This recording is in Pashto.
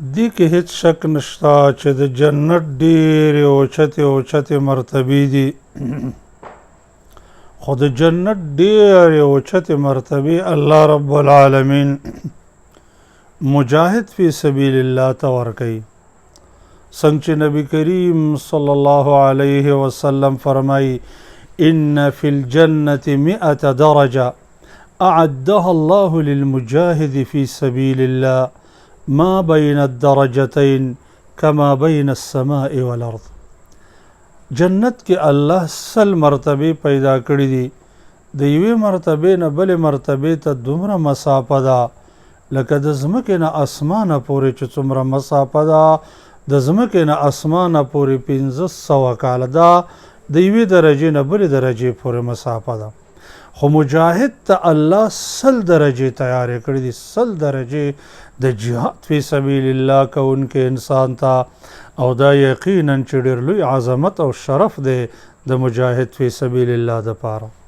دې کې هیڅ شک نشته چې د جنت ډېرې اوچتې مرتبې دي خو د جنت ډېرې اوچتې مرتبې الله رب العالمین مجاهد فی سبیل الله ته ورکوي. څنګه چې نبی کریم صلی الله علیه وسلم فرمایي ان فی الجنة 100 درجة اعدها الله للمجاهد فی سبیل الله ما بین الدرجتین کما بین السماء والارض. جنت کې الله 100 مرتبه پیدا کړي دي. د یوې مرتبې نه بلې مرتبې ته دومره مسافه ده لکه د ځمکې نه اسمانه پورې چې څومره مسافه ده، د ځمکې نه اسمانه پورې 1500 کاله ده، د یوې درجې نه بلې درجې پورې مسافه ده. خو مجاهد ته الله 100 درجې تیارې کړي دي، 100 درجې د جهاد فی سبیل الله کوونکې انسان ته. او دا یقینا چې ډېر لوی عظمت او شرف دی د مجاهد فی سبیل الله دپاره.